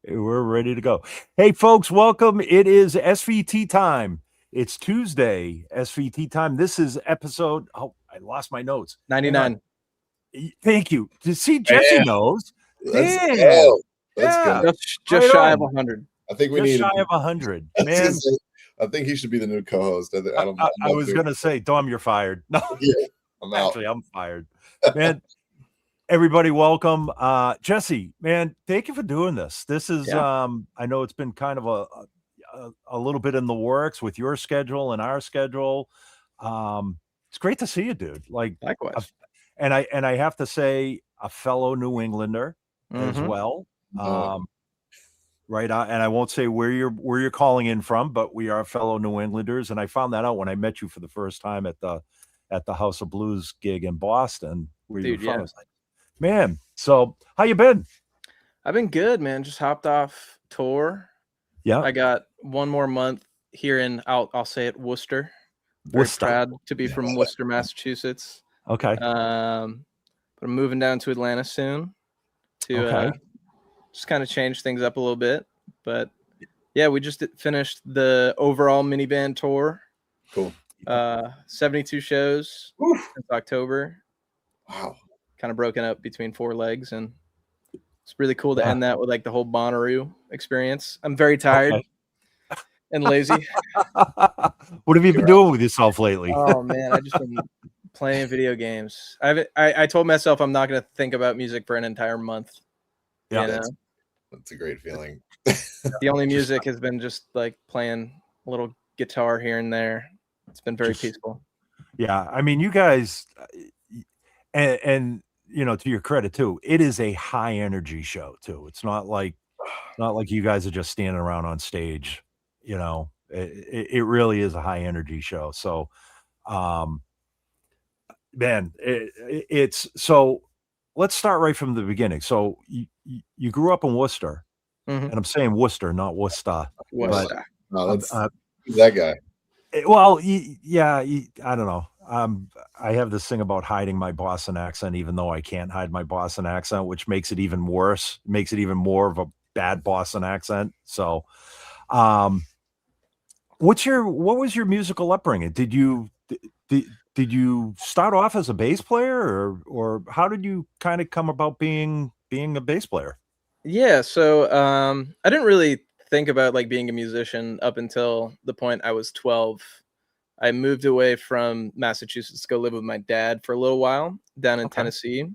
We're ready to go. Hey, folks, welcome. It is SVT time. It's Tuesday, SVT time. This is episode. Oh, I lost my notes. Hang on. 99. Thank you. To see Jesse knows. Let's Damn. go. Let's Yeah. go. Just Right shy on. of 100. I think we Just need shy of 100. I was Man, gonna say, I think he should be the new co-host. I was going to say, Dom, you're fired. No, Yeah, I'm out. actually, I'm fired. Man, everybody, welcome. Jesse, man, thank you for doing this. This is, Yeah. I know it's been kind of a little bit in the works with your schedule and our schedule. It's great to see you, dude. Like, Likewise. and I have to say, a fellow New Englander as Mhm. well. No. Right. And I won't say where you're calling in from, but we are fellow New Englanders. And I found that out when I met you for the first time at the House of Blues gig in Boston, where you were Dude, from. yeah. I was like, man, so how you been? I've been good, man. Just hopped off tour. Yeah. I got one more month here in I'll say it, Worcester. Very Worcester. proud to be from Worcester, Massachusetts. Okay. But I'm moving down to Atlanta soon to Okay. just kind of change things up a little bit. But yeah, we just finished the overall minivan tour. Cool. 72 shows since October. Wow. Kind of broken up between 4 legs, and it's really cool to Yeah. end that with like the whole Bonnaroo experience. I'm very tired Okay. and lazy. What have you been doing with yourself lately? Oh man, I just been playing video games. I told myself I'm not going to think about music for an entire month. Yeah. You know? That's a great feeling. The only music has been just like playing a little guitar here and there. It's been very peaceful. Yeah, I mean, you guys, and you know, to your credit too, it is a high energy show too. It's not like you guys are just standing around on stage. You know, it really is a high energy show. So, man, it's so. Let's start right from the beginning. So you grew up in Worcester, Mhm. and I'm saying Worcester, not Worcester. Worcester. No, that's Uh, that guy. Well, yeah, I don't know. I have this thing about hiding my Boston accent, even though I can't hide my Boston accent, which makes it even worse. Makes it even more of a bad Boston accent. So, what was your musical upbringing? Did you start off as a bass player, or how did you kind of come about being a bass player? Yeah, so I didn't really think about like being a musician up until the point I was 12. I moved away from Massachusetts to go live with my dad for a little while down in Okay. Tennessee.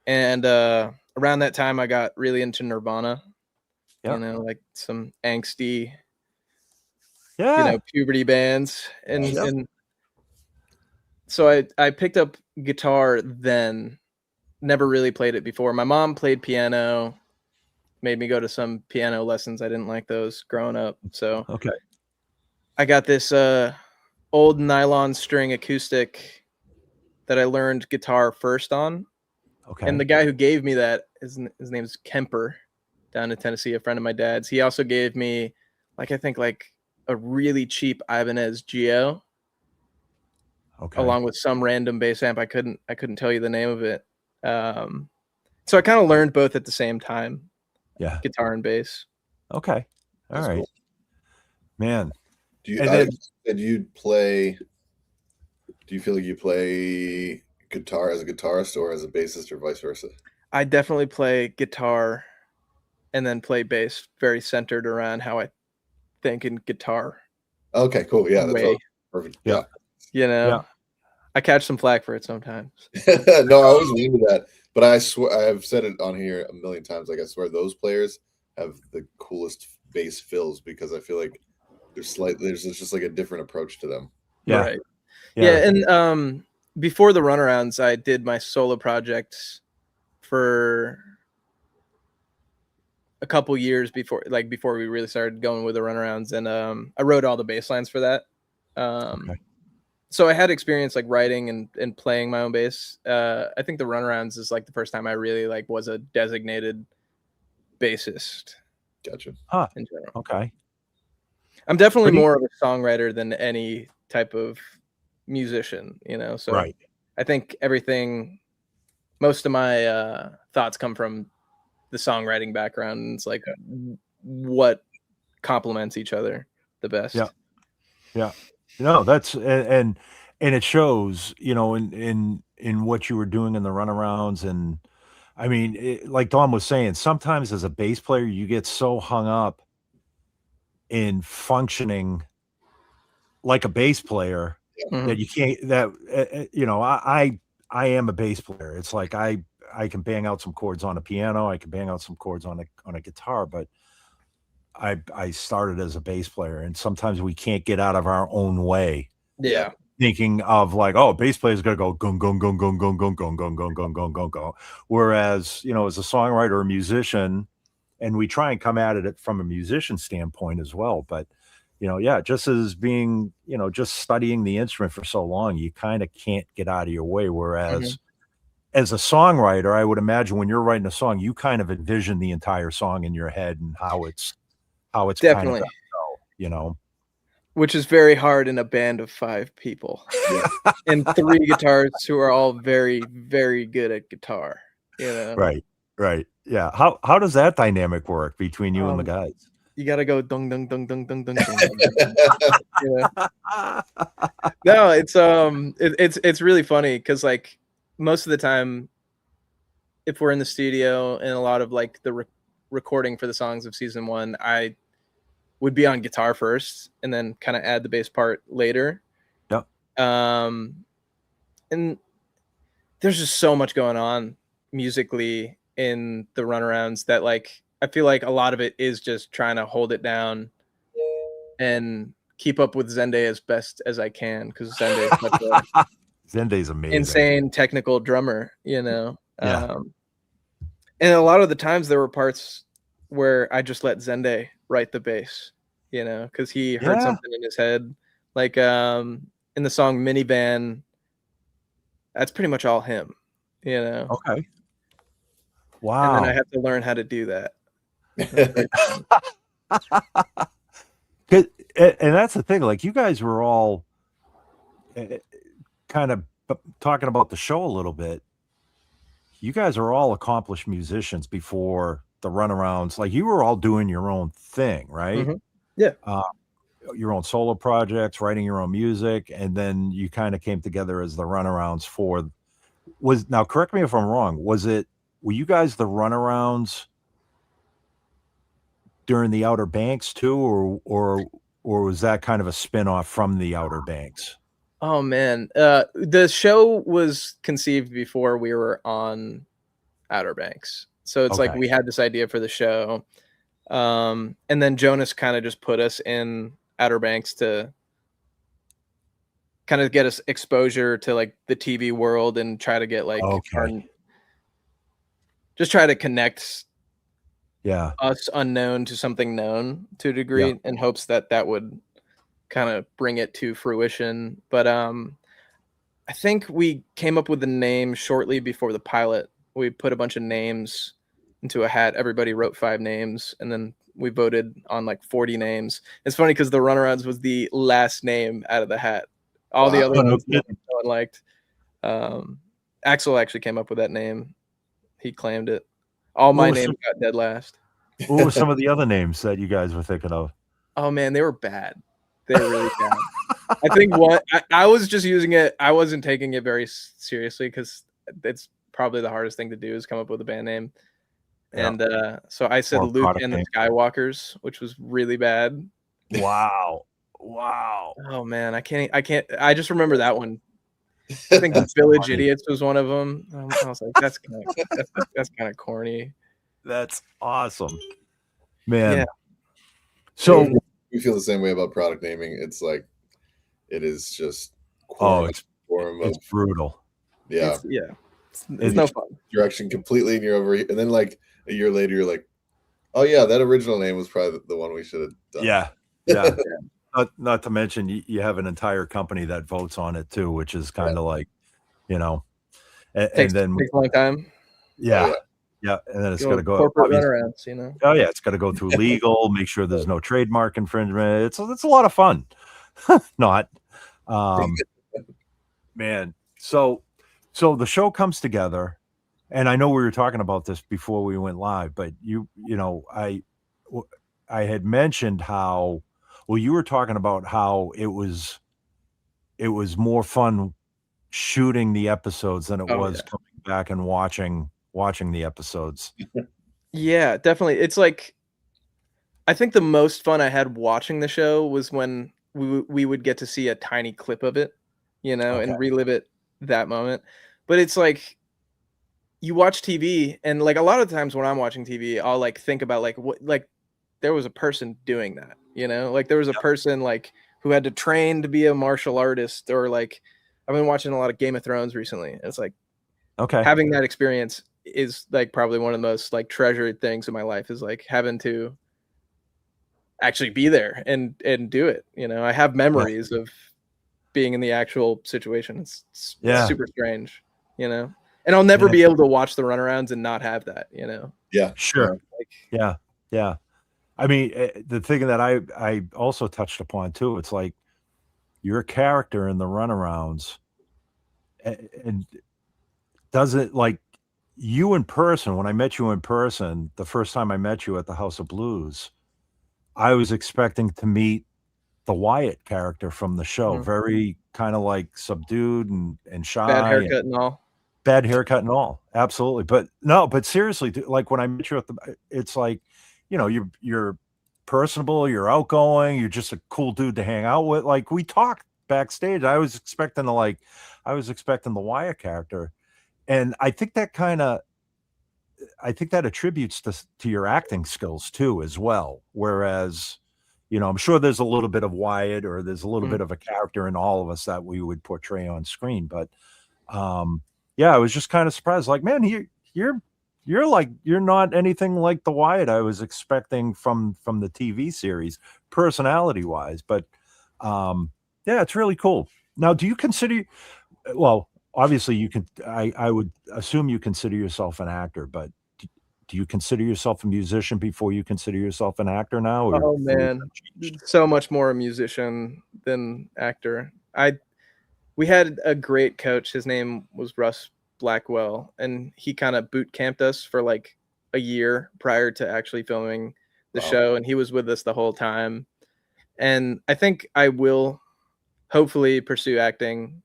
And around that time I got really into Nirvana. Yep. You know, like some angsty, Yeah. puberty bands. And Yep. and so I picked up guitar then, never really played it before. My mom played piano, made me go to some piano lessons. I didn't like those growing up. So Okay. I got this old nylon string acoustic that I learned guitar first on. Okay. And the guy who gave me that, his name is Kemper, down in Tennessee, a friend of my dad's. He also gave me, I think a really cheap Ibanez Geo, Okay. along with some random bass amp. I couldn't tell you the name of it. So I kind of learned both at the same time. Yeah. Guitar and bass. Okay. All That's right. cool. Man. Do you And I then- said you'd play? Do you feel like you play guitar as a guitarist or as a bassist or vice versa? I definitely play guitar and then play bass, very centered around how I think in guitar. Okay, cool. Yeah, that's way. perfect. Yeah. Yeah. I catch some flack for it sometimes. No, I wasn't into that, but I swear I've said it on here a million times. Like I swear, those players have the coolest bass fills because I feel like there's just like a different approach to them. Yeah. Right. Yeah, and before the Runarounds, I did my solo projects for a couple years before we really started going with the Runarounds, and I wrote all the bass lines for that. Okay. So I had experience like writing and playing my own bass. I think the Runarounds is like the first time I really was a designated bassist Gotcha. in general. Okay. I'm definitely Pretty- more of a songwriter than any type of musician, so Right. I think most of my thoughts come from the songwriting background, and it's like what complements each other the best. Yeah. No, that's and it shows, in what you were doing in the runarounds. And I mean, like Dom was saying, sometimes as a bass player, you get so hung up in functioning like a bass player that you can't, I am a bass player. It's like I can bang out some chords on a piano, I can bang out some chords on a guitar, but I started as a bass player, and sometimes we can't get out of our own way. Yeah. Thinking of like, oh, bass player's gonna go gung gung gung gung gung gung gung gung gung gung gung gung gung. Whereas, as a songwriter or musician, and we try and come at it from a musician standpoint as well. But just as being, just studying the instrument for so long, you kind of can't get out of your way. Whereas as a songwriter, I would imagine when you're writing a song, you kind of envision the entire song in your head and how it's Definitely. kind of go, Which is very hard in a band of 5 people and 3 guitarists who are all very, very good at guitar. Right. Yeah. How does that dynamic work between you and the guys? You gotta go dung dung dung dung dung dung. No, it's really funny because like most of the time, if we're in the studio and a lot of like the recording for the songs of season 1, I would be on guitar first and then kind of add the bass part later. Yep. And there's just so much going on musically in the runarounds that like I feel like a lot of it is just trying to hold it down and keep up with Zende as best as I can, because Zende is such a Zende's amazing, insane technical drummer, Yeah. And a lot of the times there were parts where I just let Zende write the bass, because he heard something in his head. Like in the song Minivan, that's pretty much all him, Okay. Wow. And then I have to learn how to do that. And that's the thing, like you guys were all kind of talking about the show a little bit. You guys are all accomplished musicians before the runarounds. Like you were all doing your own thing, right? Yeah. Your own solo projects, writing your own music, and then you kind of came together as the runarounds now correct me if I'm wrong, were you guys the runarounds during the Outer Banks too, or was that kind of a spin-off from the Outer Banks? Oh man, the show was conceived before we were on Outer Banks, so it's like we had this idea for the show, and then Jonas kind of just put us in Outer Banks to kind of get us exposure to like the TV world and try to get like just try to connect us unknown to something known to a degree, in hopes that would kind of bring it to fruition. But I think we came up with the name shortly before the pilot. We put a bunch of names into a hat. Everybody wrote 5 names, and then we voted on like 40 names. It's funny because the Runarounds was the last name out of the hat. All the other ones no one liked. Axel actually came up with that name. He claimed it. All my names got dead last. What were some of the other names that you guys were thinking of? Oh man, they were bad. They were really bad. I think I was just using it. I wasn't taking it very seriously because it's probably the hardest thing to do is come up with a band name. And so I said Luke and the Skywalkers, which was really bad. Wow. Oh man, I can't. I just remember that one. I think the Village funny. Idiots was one of them. I was like, that's kind of corny. That's awesome, man. Yeah. So we feel the same way about product naming. It's like it is just it's brutal. Yeah, it's no fun. Direction completely, and you're over. And then like a year later, you're like, oh yeah, that original name was probably the one we should have done. Yeah. Not to mention you have an entire company that votes on it too, which is kind of like, and takes then a long time. Yeah, and then it's got to go corporate runarounds, Oh yeah, it's got to go through legal, make sure there's no trademark infringement. It's a lot of fun. Not, man. So the show comes together. and I know we were talking about this before we went live, but I had mentioned how, well, you were talking about how it was more fun shooting the episodes than it Oh was yeah. coming back and watching the episodes. Yeah, definitely. It's like I think the most fun I had watching the show was when we would get to see a tiny clip of it, Okay. and relive it that moment. But it's like you watch TV and like a lot of times when I'm watching TV, I'll like think about like what like there was a person doing that, like there was a person like who had to train to be a martial artist or like I've been watching a lot of Game of Thrones recently. It's like Okay. having that experience is like probably one of the most like treasured things in my life is like having to actually be there and do it. I have memories of being in the actual situation. It's Yeah. super strange, and I'll never Yeah. be able to watch the runarounds and not have that, Yeah. Sure. like Yeah. Yeah. I mean, the thing that I also touched upon too, it's like you're a character in the runarounds, and does it like you in person, when I met you in person, the first time I met you at the House of Blues, I was expecting to meet the Wyatt character from the show, mhm. very kind of like subdued and Bad shy and haircut and all. bad haircut and all. Absolutely. But no, but seriously, like when I met you at it's like, you're personable, you're outgoing, you're just a cool dude to hang out with. Like we talked backstage. I was expecting the Wyatt character. And I think that attributes to your acting skills too, as well. Whereas, I'm sure there's a little bit of Wyatt or there's a little Mhm. bit of a character in all of us that we would portray on screen. But yeah, I was just kind of surprised. Like, man, you're not anything like the Wyatt I was expecting from the TV series, personality wise. But yeah, it's really cool. Now, do you consider well, obviously you can I would assume you consider yourself an actor, but do you consider yourself a musician before you consider yourself an actor now, Oh or has man, that changed? so much more a musician than actor. We had a great coach. His name was Russ Blackwell, and he kind of boot camped us for like a year prior to actually filming the Wow. show, and he was with us the whole time. And I think I will hopefully pursue acting.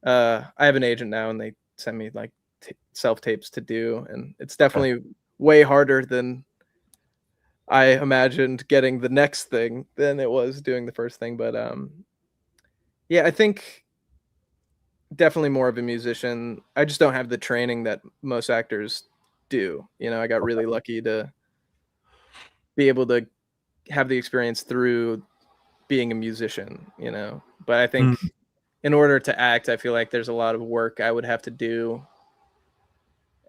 I have an agent now, and they send me like self tapes to do, and it's Okay. definitely way harder than I imagined getting the next thing than it was doing the first thing. But yeah, I think definitely more of a musician. I just don't have the training that most actors do. I got Okay. really lucky to be able to have the experience through being a musician. But I think Mm, in order to act, I feel like there's a lot of work I would have to do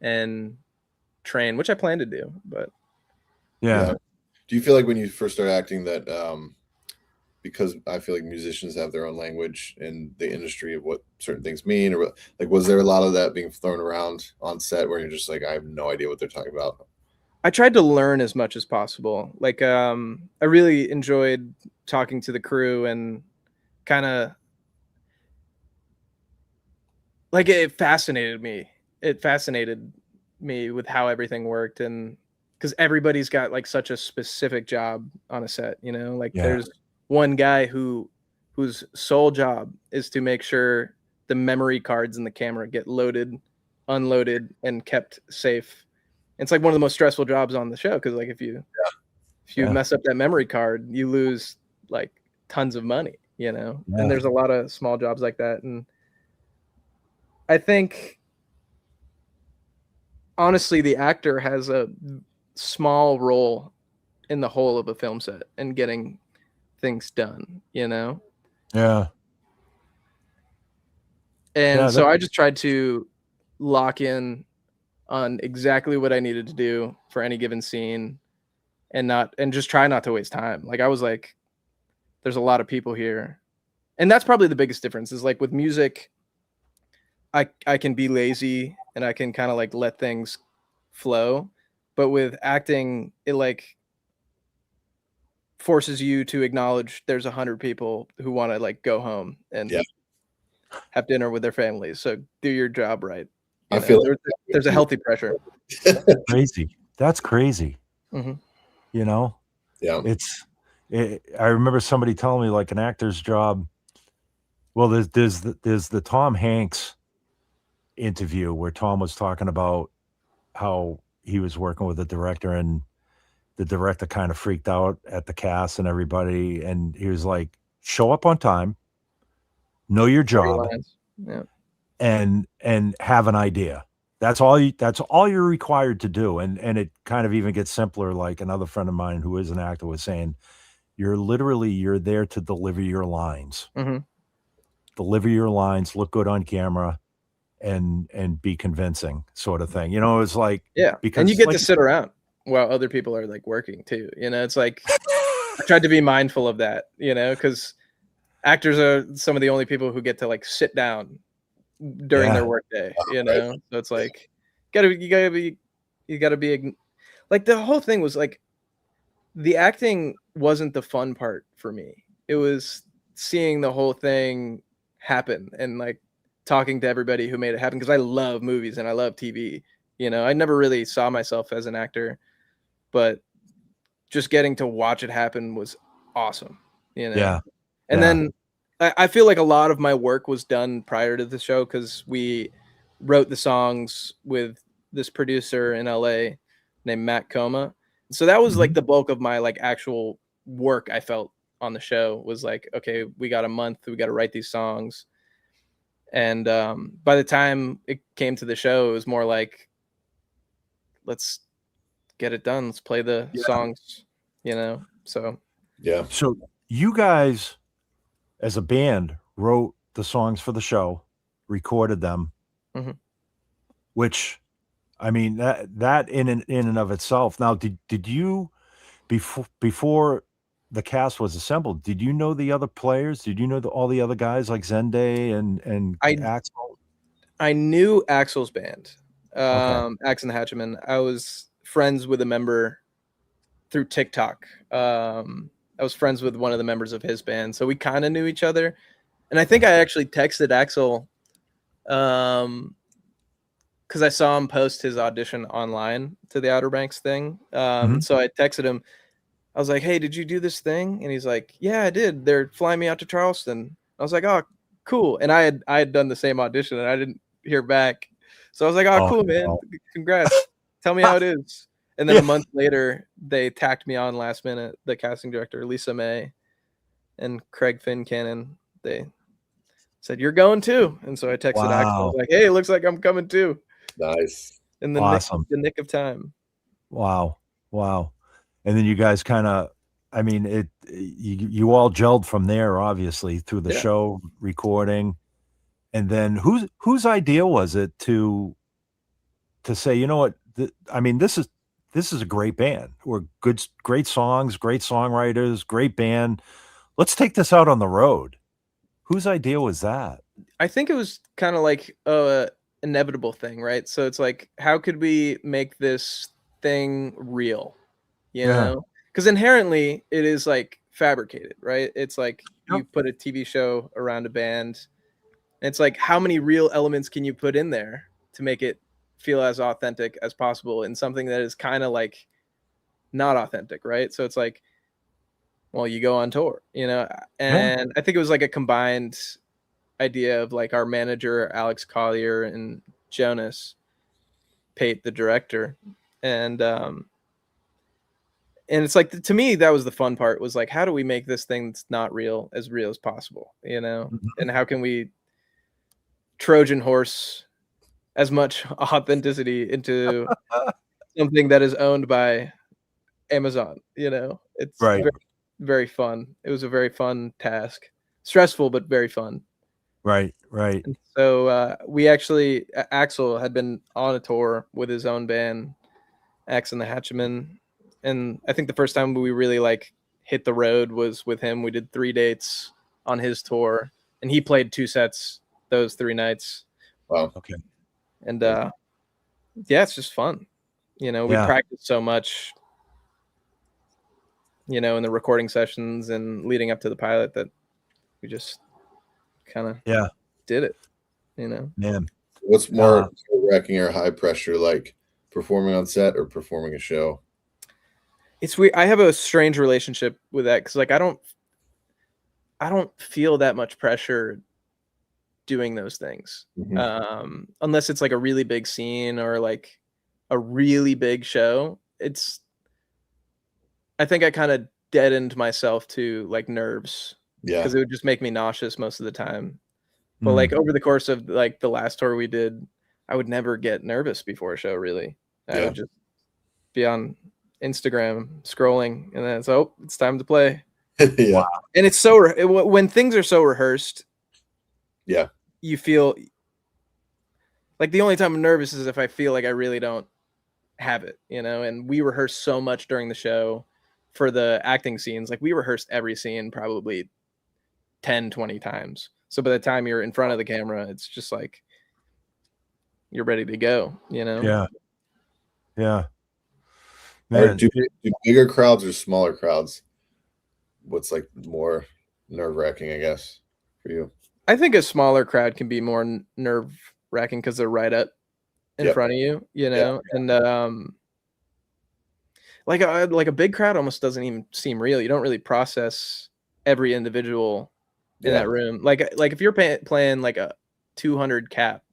and train, which I plan to do. But yeah. Yeah. Do you feel like when you first started acting that because I feel like musicians have their own language in the industry of what certain things mean, or like was there a lot of that being thrown around on set where you're just like, I have no idea what they're talking about? I tried to learn as much as possible. Like I really enjoyed talking to the crew and kind of like it fascinated me. It fascinated me with how everything worked and because everybody's got like such a specific job on a set, like Yeah. there's one guy whose sole job is to make sure the memory cards in the camera get loaded, unloaded, and kept safe. It's like one of the most stressful jobs on the show because like if you Yeah. mess up that memory card, you lose like tons of money, and Yeah. there's a lot of small jobs like that. And I think honestly, the actor has a small role in the whole of a film set and getting things done. Yeah. And Yeah. so I just tried to lock in on exactly what I needed to do for any given scene and just try not to waste time. Like I was like, there's a lot of people here. And that's probably the biggest difference is like with music, I can be lazy and I can kind of like let things flow. But with acting, it like forces you to acknowledge there's 100 people who want to like go home Yeah. and have dinner with their families. So do your job right. I feel like there's a healthy pressure. Crazy. That's crazy. Mhm. You know, Yeah. I remember somebody telling me like an actor's job. Well, there's the Tom Hanks interview where Tom was talking about how he was working with the director and the director kind of freaked out at the cast and everybody. And he was like, show up on time, know your job, Yeah. and have an idea. That's all you're required to do. And it kind of even gets simpler. Like another friend of mine who is an actor was saying, you're there to deliver your lines. Mhm. Deliver your lines, look good on camera, and be convincing, sort of thing. You know, it's like Yeah, because and you get like, to sit around while other people are like working too. You know, it's like I tried to be mindful of that. You know, because actors are some of the only people who get to like sit down during their yeah, workday. You Right. know, so it's like you gotta be like the whole thing was like the acting wasn't the fun part for me. It was seeing the whole thing happen and like talking to everybody who made it happen because I love movies and I love TV. You know, I never really saw myself as an actor, but just getting to watch it happen was awesome. You know, yeah, and yeah. then I feel like a lot of my work was done prior to the show because we wrote the songs with this producer in LA named Matt Coma. So that was like Mhm. the bulk of my like actual work I felt on the show was like, okay, we got a month, we got to write these songs. And by the time it came to the show, it was more like, let's get it done. Let's play the Yeah. songs, you know? So Yeah. So you guys, as a band, wrote the songs for the show, recorded them, mhm. which I mean that in and of itself. Now, did you before the cast was assembled? Did you know the other players? Did you know all the other guys like Zende and I Axel? I knew Axel's band, Okay. Axe and the Hatchetmen. I was friends with a member through TikTok. I was friends with one of the members of his band, so we kind of knew each other. And I think I actually texted Axel because I saw him post his audition online to the Outer Banks thing. Mhm. So I texted him. I was like, "Hey, did you do this thing?" And he's like, "Yeah, I did. They're flying me out to Charleston." I was like, "Oh, cool." And I had done the same audition and I didn't hear back. So I was like, "Oh, Oh, cool, man. no. Congrats. Tell me how it is." And then a month later, they tacked me on last minute. The casting director, Lisa May, and Craig Fincannon, they said, "You're going too." And so I texted Axel. I was Wow. like, "Hey, it looks like I'm coming too." Nice. In Awesome. the nick of time. Wow. Wow. And then you guys kinda I mean, you all gelled from there, obviously, through the Yeah. show, recording, and then whose idea was it to say, "You know what? I mean, this is a great band. We're great songs, great songwriters, great band. Let's take this out on the road." Whose idea was that? I think it was kind of like a inevitable thing, right? So it's like, how could we make this thing real? You Yeah. know? Because inherently it is like fabricated, right? It's like Yep. you put a TV show around a band. And it's like, how many real elements can you put in there to make it feel as authentic as possible in something that is kind of like not authentic, right? So it's like, well, you go on tour, you know? Yeah. And I think it was like a combined idea of like our manager, Alex Golliher, and Jonas Pate, the director. And and it's like to me that was the fun part was like how do we make this thing that's not real as possible, you know? Mhm. And how can we Trojan horse as much authenticity into something that is owned by Amazon, you know? It's Right. very, very fun. It was a very fun task. Stressful, but very fun. Right. Right. And so we actually, Axel had been on a tour with his own band, Axe and the Hatchetmen. And I think the first time we really like hit the road was with him. We did 3 dates on his tour, and he played 2 sets those 3 nights. Wow. Okay. And yeah, it's just fun. You know, we Yeah. practiced so much, you know, in the recording sessions and leading up to the pilot that we just kind of Yeah. did it, you know. Man. What's more nerve-wracking or high pressure, like performing on set or performing a show? It's weird. I have a strange relationship with that because like I don't feel that much pressure doing those things. Unless it's like a really big scene or like a really big show. I think I kind of deadened myself to like nerves Yeah. because it would just make me nauseous most of the time. But like over the course of like the last tour we did, I would never get nervous before a show really. I would just be on Instagram scrolling and then it's time to play. Yeah. Wow. And it's so when things are so rehearsed, yeah, you feel like the only time I'm nervous is if I feel like I really don't have it, you know. And we rehearsed so much during the show for the acting scenes. Like we rehearsed every scene probably 10-20 times. So by the time you're in front of the camera, it's just like you're ready to go, you know. Yeah. Man, do bigger crowds or smaller crowds? What's like more nerve-wracking, I guess, for you? I think a smaller crowd can be more nerve-wracking because they're right up in front of you, you know. And like a big crowd almost doesn't even seem real. You don't really process every individual in that room. Like if you're playing like a 200 cap,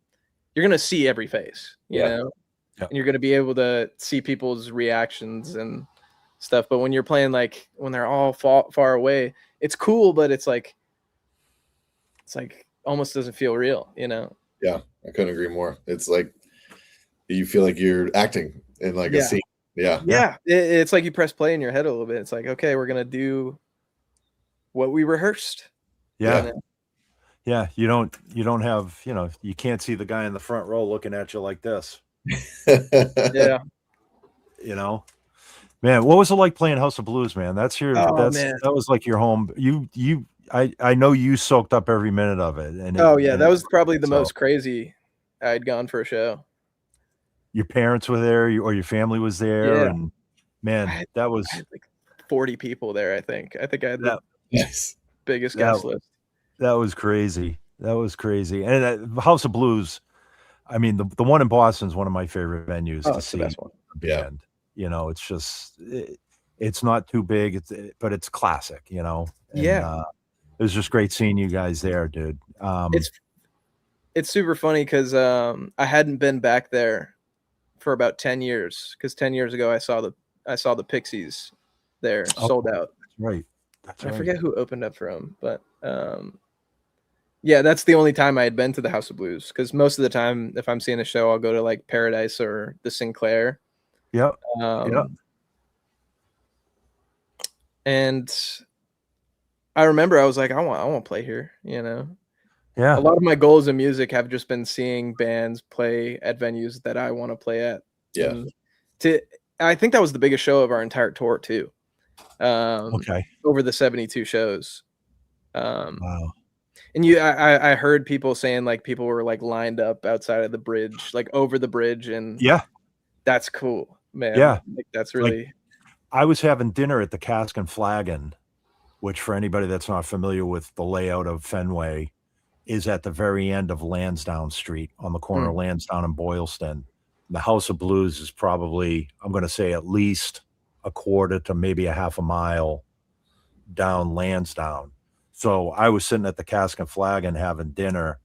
you're gonna see every face, you know. And you're going to be able to see people's reactions and stuff. But when you're playing, like when they're all far away, it's cool, but it's like almost doesn't feel real, you know? Yeah, I couldn't agree more. It's like you feel like you're acting in like a scene. Yeah. It's like you press play in your head a little bit. It's like, okay, we're going to do what we rehearsed. Yeah. Yeah. You don't have, you know, you can't see the guy in the front row looking at you like this. Yeah. You know, man, what was it like playing House of Blues, man? That was like your home. I know you soaked up every minute of it. And that was probably the most crazy I'd gone for a show. Your parents were there, or your family was there, and man, that was I had like 40 people there. I think I had the biggest guest list. That was crazy. And House of Blues, I mean, the one in Boston is one of my favorite venues to see a band. You know, it's just it's not too big, but it's classic. You know, and, it was just great seeing you guys there, dude. It's super funny because I hadn't been back there for about 10 years. Because 10 years ago, I saw the Pixies there sold out. That's right. I forget who opened up for them, but. Yeah, that's the only time I had been to the House of Blues because most of the time, if I'm seeing a show, I'll go to like Paradise or the Sinclair. Yep. And I remember I was like, I want to play here, you know. Yeah. A lot of my goals in music have just been seeing bands play at venues that I want to play at. Yeah. I think that was the biggest show of our entire tour too. Okay. Over the 72 shows. Wow. And I heard people saying like people were like lined up outside of the bridge, like over the bridge, and that's cool, man. Yeah, like, that's really. Like, I was having dinner at the Cask and Flagon, which for anybody that's not familiar with the layout of Fenway, is at the very end of Lansdowne Street on the corner of Lansdowne and Boylston. The House of Blues is probably, I'm going to say, at least a quarter to maybe a half a mile down Lansdowne. So I was sitting at the Cask and Flagon having dinner,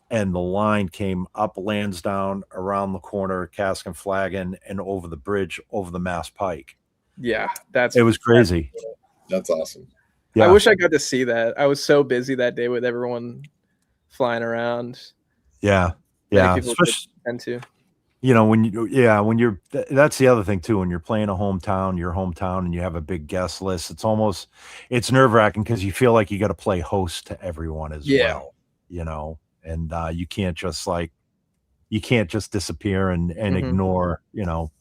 and the line came up Lansdowne, around the corner, Cask and Flagon, and over the bridge, over the Mass Pike. Yeah, it was crazy. That's awesome. Yeah. I wish I got to see that. I was so busy that day with everyone flying around. Yeah. Especially, you know, when you're, that's the other thing too, when you're playing your hometown, and you have a big guest list, it's nerve-wracking because you feel like you got to play host to everyone as well, you know, and you can't just disappear and ignore, you know.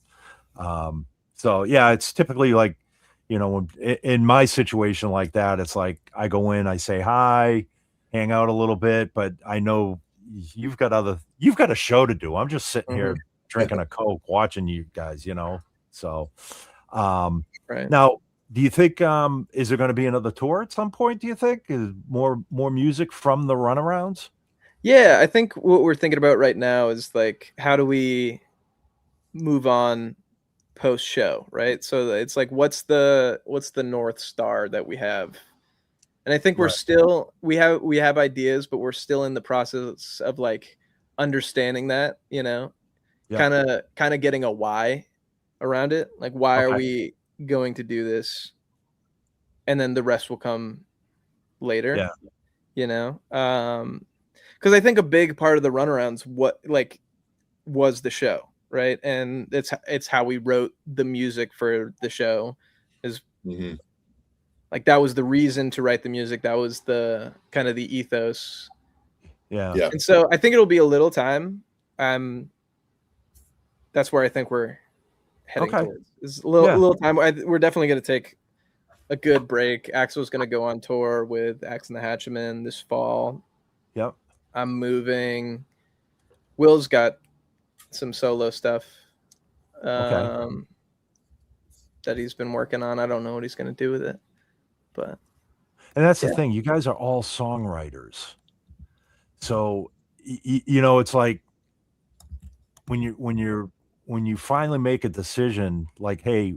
So yeah, it's typically like, you know, in my situation like that, it's like I go in, I say hi, hang out a little bit, but I know you've got a show to do. I'm just sitting here drinking a Coke, watching you guys, you know. So now, do you think is there going to be another tour at some point? Do you think is more music from the Runarounds? Yeah, I think what we're thinking about right now is like, how do we move on post show, right? So it's like, what's the North Star that we have? And I think we're Right. still we have ideas, but we're still in the process of like understanding that, you know, Yeah. kind of getting a why around it. Like, why are Okay. we going to do this? And then the rest will come later, Yeah. you know? Because I think a big part of the runarounds was the show, right? And it's how we wrote the music for the show. Is Mm-hmm. like, that was the reason to write the music. That was the kind of the ethos. Yeah. Yeah. And so I think it'll be a little time. That's where I think we're heading Okay. towards. Is Yeah. a little time. We're definitely going to take a good break. Axel's going to go on tour with Axe and the Hatchaman this fall. Yep. I'm moving. Will's got some solo stuff that he's been working on. I don't know what he's going to do with it, but And that's the Yeah. thing. You guys are all songwriters. So, you know, it's like when you finally make a decision, like, hey,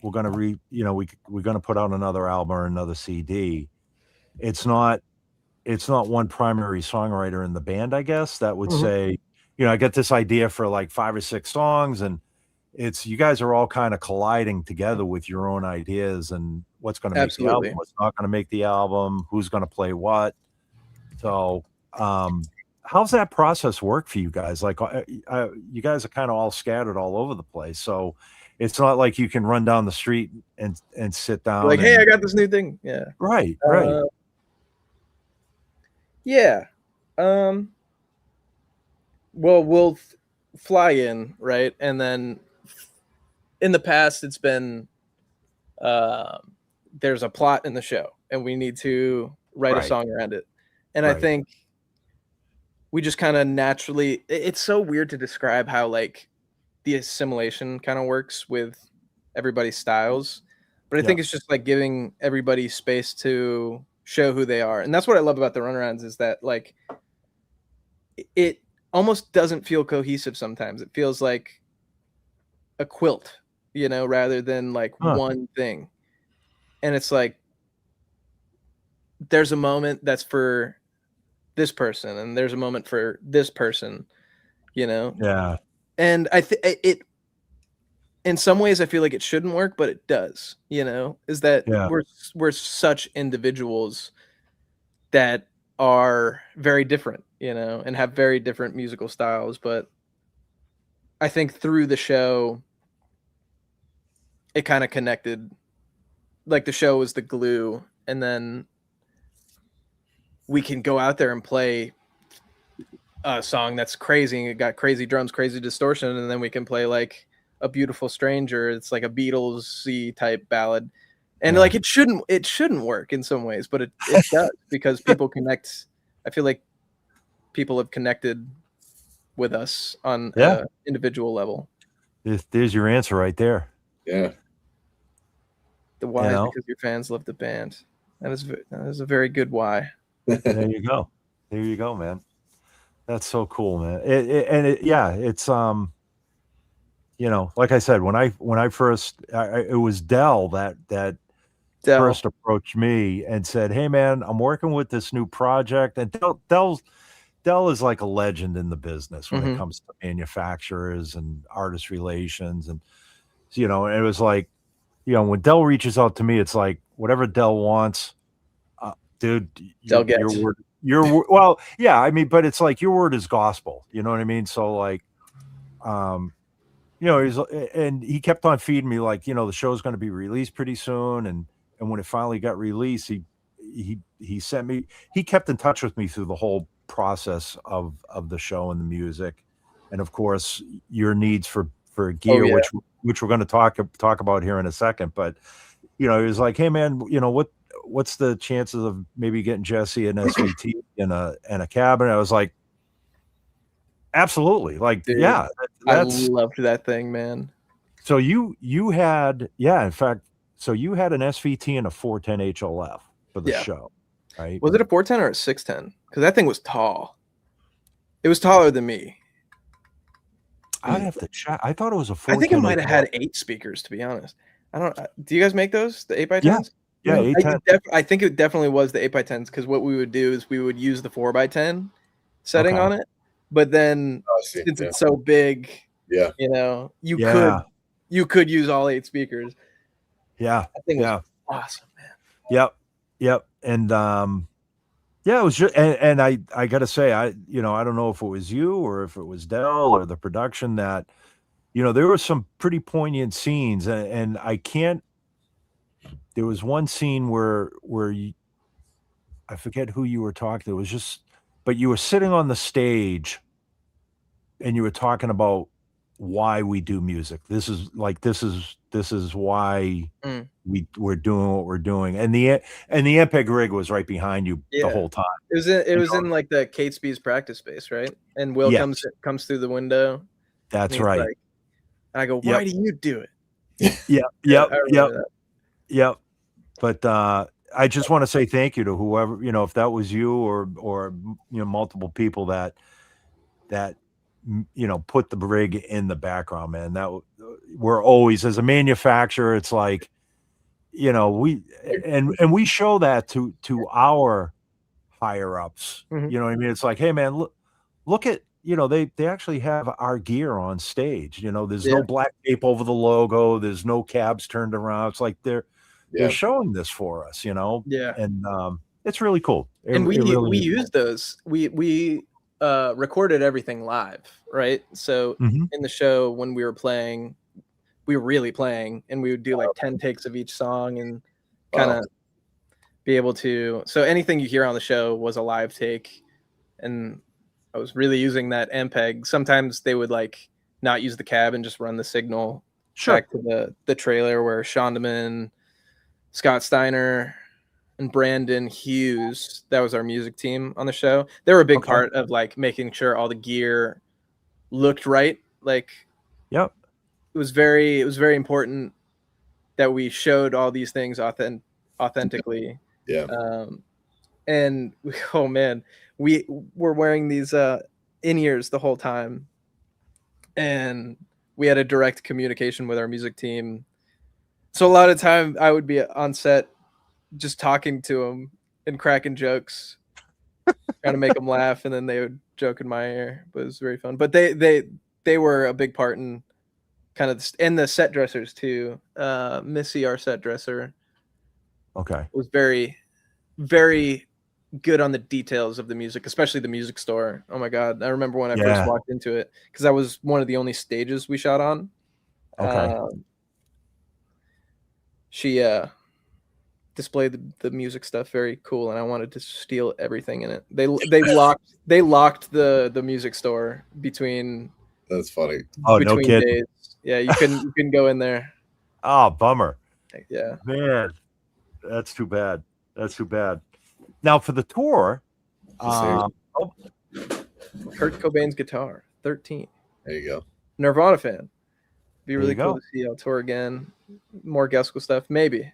we're gonna we're gonna put out another album or another CD. It's not one primary songwriter in the band, I guess, that would Mhm. say, I got this idea for like 5 or 6 songs, and it's you guys are all kind of colliding together with your own ideas and what's gonna make the album, Absolutely. what's not gonna make the album, who's gonna play what. So, how's that process work for you guys? Like, you guys are kind of all scattered all over the place, so it's not like you can run down the street and sit down Like, hey, I and got this new thing. Yeah. right, right, Yeah. Well, we'll fly in, right? And then in the past, it's been there's a plot in the show, and we need to write a right, song around it. And I right. think we just kind of naturally. It's so weird to describe how like the assimilation kind of works with everybody's styles, but I think Yeah, it's just like giving everybody space to show who they are, and that's what I love about the runarounds is that like it almost doesn't feel cohesive sometimes. It feels like a quilt, you know, rather than like huh, one thing. And it's like there's a moment that's for this person and there's a moment for this person, you know. yeah, And I think it in some ways I feel like it shouldn't work, but it does, you know, is that yeah, we're such individuals that are very different, you know, and have very different musical styles, but I think through the show it kind of connected. Like, the show was the glue, and then we can go out there and play a song that's crazy. It got crazy drums, crazy distortion, and then we can play like A Beautiful Stranger. It's like a Beatles-y type ballad. And yeah, like it shouldn't work in some ways, but it does because people connect. I feel like people have connected with us on yeah. a individual level. There's your answer right there. Yeah. The why You is know, because your fans love the band. That is a very good why. there you go, man. That's so cool, man. Yeah, it's like I said, when I first, it was Dell that Dell. first approached me and said, "Hey, man, I'm working with this new project." And Dell is like a legend in the business when it Mhm. comes to manufacturers and artist relations, and and it was like, when Dell reaches out to me, it's like whatever Dell wants, dude. Dell Your gets. word, well, yeah. I mean, but it's like your word is gospel. You know what I mean? So like, um, and he kept on feeding me like, the show's going to be released pretty soon, and when it finally got released, he sent me. He kept in touch with me through the whole process of the show and the music, and of course your needs for Oh gear, yeah. which we're going to talk about here in a second. But he was like, "Hey man, what's the chances of maybe getting Jesse an SVT in a cabin?" I was like, "Absolutely, like, Dude, yeah, I that's." loved that thing, man. So you had, yeah, in fact, so you had an SVT and a 410 HLF for the Yeah. show, right? Was it a 410 or a 610? Because that thing was tall. It was taller than me. I'd have to check. I thought it was a I think it 410. might have had 8 speakers, to be honest. I don't. Do you guys make those, the 8x10s? Yeah, 810. I think it definitely was the 8x10s, because what we would do is we would use the 4x10 setting Okay. on it, but then see. since it's so big, Yeah. you know, you could use all 8 speakers. Yeah. That thing was awesome, man. Yep. And yeah, it was just, and I gotta say, I don't know if it was you or if it was Dell or the production that, there were some pretty poignant scenes, and I can't. There was one scene where I forget who you were talking to. It was just, but you were sitting on the stage, and you were talking about why we do music. This is why we're doing what we're doing. And the Ampeg rig was right behind you the whole time. It was in like the Catesby's practice space, right? And Will comes through the window. That's right. Like, I go, why do you do it? Yep. But I just want to say thank you to whoever, if that was you or multiple people that put the rig in the background, man. That we're always, as a manufacturer, it's like, we show that to our higher ups. Mhm. You know what I mean? It's like, hey man, look at, they actually have our gear on stage. There's no black tape over the logo. There's no cabs turned around. It's like they're showing this for us, Yeah. And it's really cool. And we use those. We recorded everything live, right? So in the show, when we were playing, we were really playing, and we would do like 10 takes of each song and kind of be able to. So anything you hear on the show was a live take, and I was really using that Ampeg. Sometimes they would like not use the cab and just run the signal back to the trailer, where Shondaman, Scott Steiner, and Brandon Hughes, that was our music team on the show. They were a big part of like making sure all the gear looked right. Like, it was very important that we showed all these things authentically. And oh man, we were wearing these in-ears the whole time, and we had a direct communication with our music team. So a lot of time I would be on set just talking to them and cracking jokes, trying to make them laugh, and then they would joke in my ear. But it was very fun. But they were a big part in kind of and the set dressers too. Missy, our set dresser, was very, very good on the details of the music, especially the music store. Oh my god, I remember when I first walked into it, because that was one of the only stages we shot on. She displayed the music stuff very cool, and I wanted to steal everything in it. They locked the music store between. That's funny. Oh, no kidding. Days. Yeah, you couldn't go in there. Oh, bummer. Yeah, man, that's too bad. Now for the tour, Kurt Cobain's guitar, 13. There you go. Nirvana fan. Be really cool to see y'all tour again. More Geskle stuff, maybe.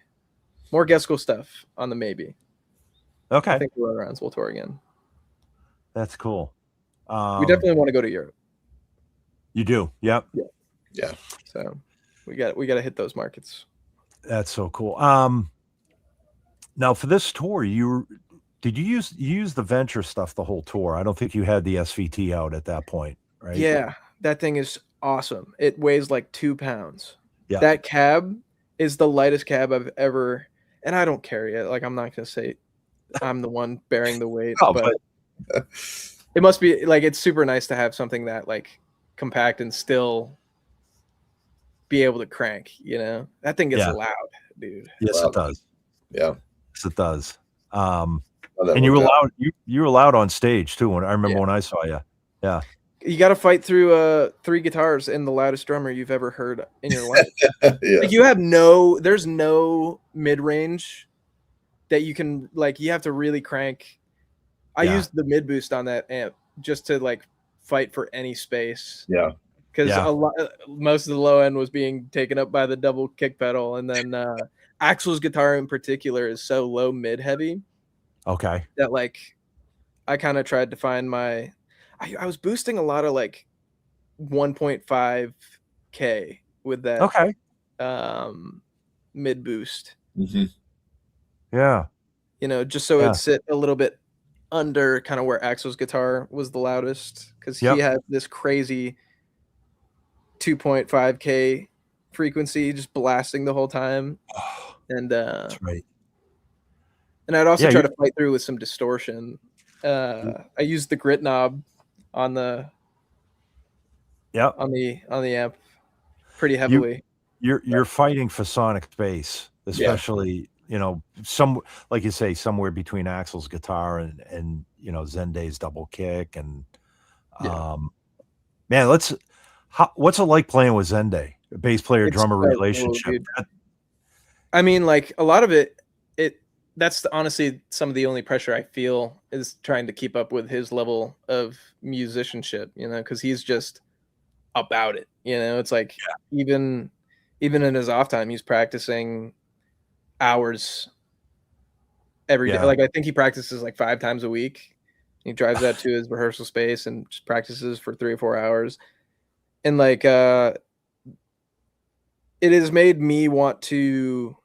More Geskle stuff on the maybe. Okay. I think the Runarounds will tour again. That's cool. We definitely want to go to Europe. You do? Yep. Yeah. So we got to hit those markets. That's so cool. Now for this tour, did you use the Venture stuff the whole tour? I don't think you had the SVT out at that point, right? Yeah, that thing is awesome. It weighs like 2 pounds. Yeah. That cab is the lightest cab I've ever, and I don't carry it. Like, I'm not gonna say I'm the one bearing the weight, but it must be like, it's super nice to have something that like compact and still be able to crank. That thing gets loud, dude. Yes, it does. Yeah. Yes, it does. And you were loud on stage too. I remember when I saw you. Yeah. You got to fight through 3 guitars and the loudest drummer you've ever heard in your life. Like, you have there's no mid range that you can, like, you have to really crank. I used the mid boost on that amp just to like fight for any space. Yeah. Because most of the low end was being taken up by the double kick pedal, and then Axel's guitar in particular is so low mid heavy. Okay. That like I kind of tried to find my. I was boosting a lot of like 1.5K with that Okay. mid boost. Mm-hmm. Yeah. Just so Yeah. it'd sit a little bit under kind of where Axel's guitar was the loudest, because he Yep. had this crazy 2.5K frequency just blasting the whole time. And That's right. and I'd also Yeah, try to fight through with some distortion. Mm. I used the grit knob on the Yep. on the amp pretty heavily. You're fighting for sonic space, especially, like you say, somewhere between Axel's guitar and Zenday's double kick. And Yeah. man, what's it like playing with Zenday? A bass player It's drummer so cool, relationship. dude. I mean, like a lot of that's honestly some of the only pressure I feel is trying to keep up with his level of musicianship, because he's just about it. It's like even in his off time, he's practicing hours every day. Yeah. Like I think he practices like 5 times a week. He drives out to his rehearsal space and just practices for 3 or 4 hours. And like it has made me want to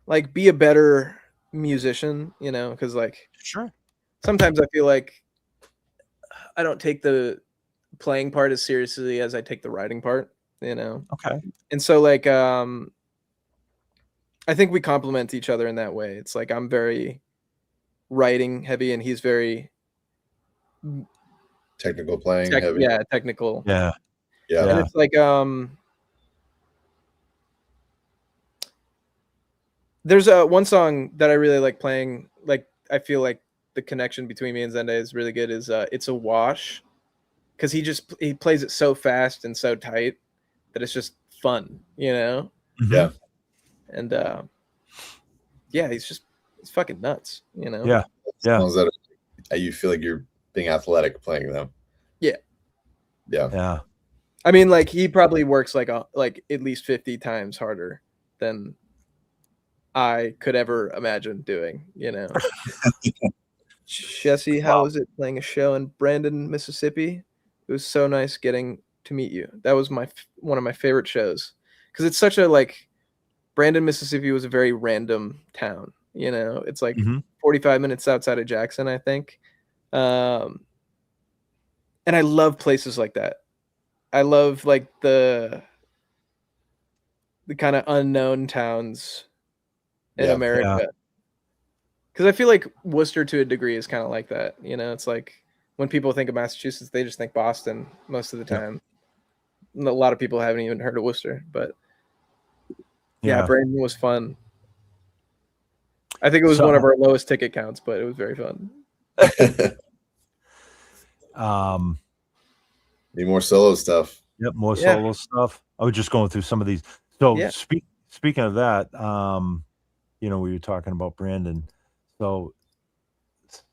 like be a better musician, because like Sure. sometimes I feel like I don't take the playing part as seriously as I take the writing part, Okay. And so like I think we complement each other in that way. It's like I'm very writing heavy and he's very Technical playing heavy. Yeah, technical. Yeah. And it's like there's one song that I really like playing. Like I feel like the connection between me and Zenday is really good. Is "It's a Wash," because he plays it so fast and so tight that it's just fun, Mhm. Yeah. And yeah, he's fucking nuts, Yeah. Songs that you feel like you're being athletic playing them. Yeah. Yeah. I mean, like he probably works like at least 50 times harder than I could ever imagine doing, Jesse, how was it playing a show in Brandon, Mississippi? It was so nice getting to meet you. That was one of my favorite shows, because it's such a like Brandon, Mississippi was a very random town. It's like 45 minutes outside of Jackson, I think. And I love places like that. I love like the kind of unknown towns in America. Because I feel like Worcester to a degree is kind of like that. It's like when people think of Massachusetts, they just think Boston most of the time. A lot of people haven't even heard of Worcester, but yeah, Brandon was fun. I think it was one of our lowest ticket counts, but it was very fun. Need more solo stuff. Yep, more solo stuff. I was just going through some of these. So speaking of that, we were talking about Brandon. So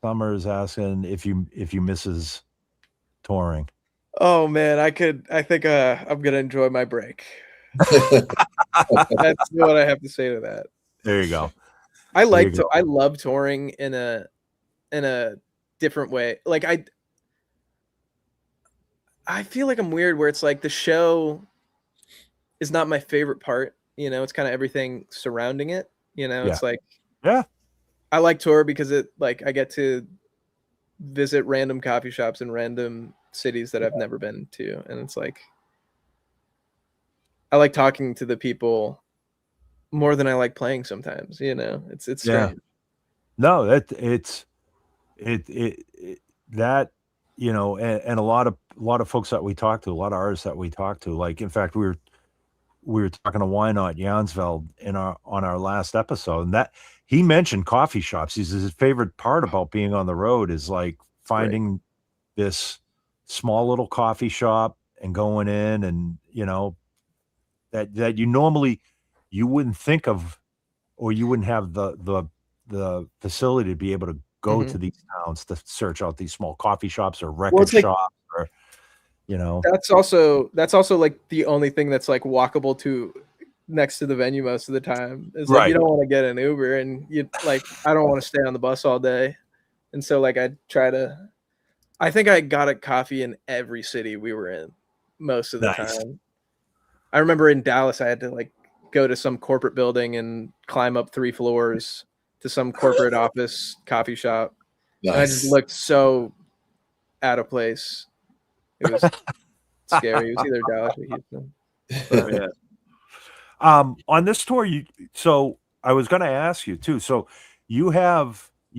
Summer is asking if you misses touring. Oh man, I think I'm gonna enjoy my break. That's what I have to say to that. There you go. I love touring in a different way. Like I feel like I'm weird where it's like the show is not my favorite part. It's kind of everything surrounding it. It's like I like tour because it like I get to visit random coffee shops in random cities that I've never been to, and it's like I like talking to the people more than I like playing sometimes. It's strange. No, that that and a lot of folks that we talk to, a lot of artists that we talk to, like in fact we were talking to Why Not Jansveld on our last episode, and that he mentioned coffee shops. His favorite part about being on the road is like finding this small little coffee shop and going in, and that you wouldn't think of, or you wouldn't have the facility to be able to go to these towns to search out these small coffee shops or record shops, or That's also like the only thing that's like walkable to next to the venue most of the time. It's like you don't want to get an Uber, and you like I don't want to stay on the bus all day, and so like I I think I got a coffee in every city we were in most of the time. I remember in Dallas, I had to like go to some corporate building and climb up 3 floors to some corporate office coffee shop. Nice. And I just looked so out of place. It was scary. It was either Dallas or Houston. But, yeah. On this tour, so I was going to ask you too. So you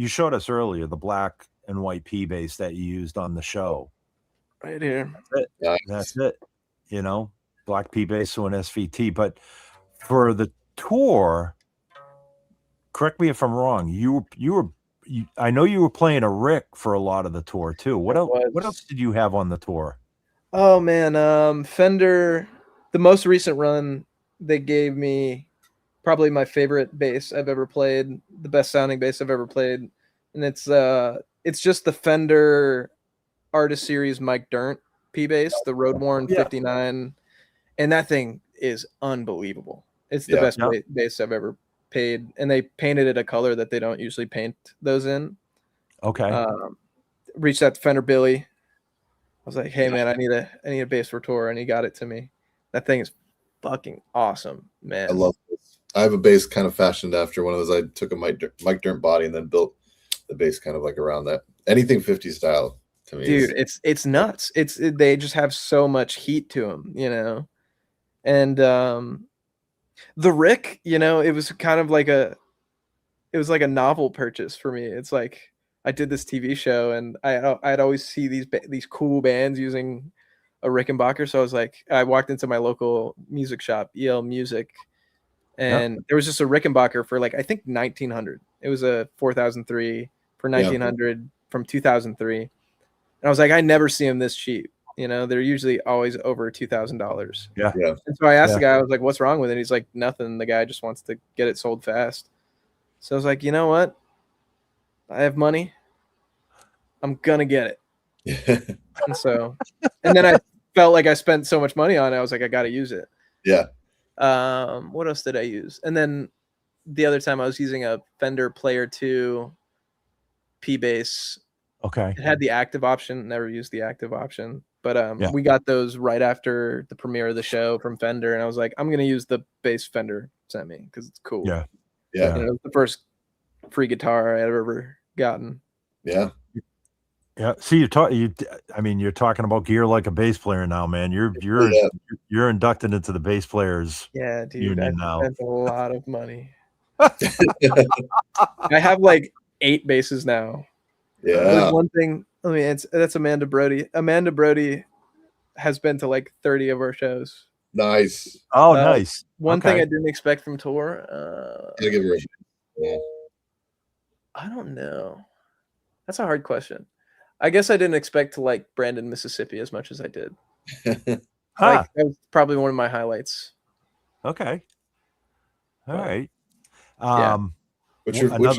showed us earlier the black and white P bass that you used on the show. Right here. That's it. Nice. That's it. You know, black P bass to an SVT. But for the tour, correct me if I'm wrong. I know you were playing a Rick for a lot of the tour too. What else did you have on the tour? Oh man, Fender. The most recent run, they gave me probably my favorite bass I've ever played, the best sounding bass I've ever played, and it's just the Fender Artist Series Mike Dirnt P bass, the Road Worn 59, and that thing is unbelievable. It's the best bass I've ever paid, and they painted it a color that they don't usually paint those in. Okay. Reached out to Fender Billy. I was like, "Hey man, I need a bass for tour," and he got it to me. That thing is fucking awesome, man. I love this. I have a bass kind of fashioned after one of those. I took a Mike Dirnt body and then built the bass kind of like around that. Anything 50s style to me, dude, it's nuts. They just have so much heat to them, you know. And the Rick, you know, it was kind of like a novel purchase for me. It's like I did this TV show, and I'd always see these cool bands using a Rickenbacker. So I was like, I walked into my local music shop, EL Music, and there was just a Rickenbacker for like I think $1,900. It was a 4003 for $1,900 from 2003, and I was like, I never see them this cheap. You know, they're usually always over $2,000. Yeah. And so I asked the guy, I was like, "What's wrong with it?" He's like, "Nothing. The guy just wants to get it sold fast." So I was like, you know what? I have money. I'm gonna get it. And then I felt like I spent so much money on it. I was like, I gotta use it. Yeah. What else did I use? And then the other time I was using a Fender Player 2 P bass. Okay. It had the active option. Never used the active option. But we got those right after the premiere of the show from Fender, and I was like, I'm gonna use the bass Fender sent me because it's cool. Yeah. You know, it was the first free guitar I had ever gotten. Yeah. Yeah. See, you're talking about gear like a bass player now, man. You're inducted into the bass players. Yeah, dude. Union I now. spent a lot of money. I have like 8 basses now. Yeah. One thing, that's Amanda Brody. Amanda Brody has been to like 30 of our shows. Nice. Oh, nice. One thing I didn't expect from tour. I'll give her a I don't know. That's a hard question. I guess I didn't expect to like Brandon, Mississippi as much as I did. Like, that was probably one of my highlights. Okay. All right. What's your like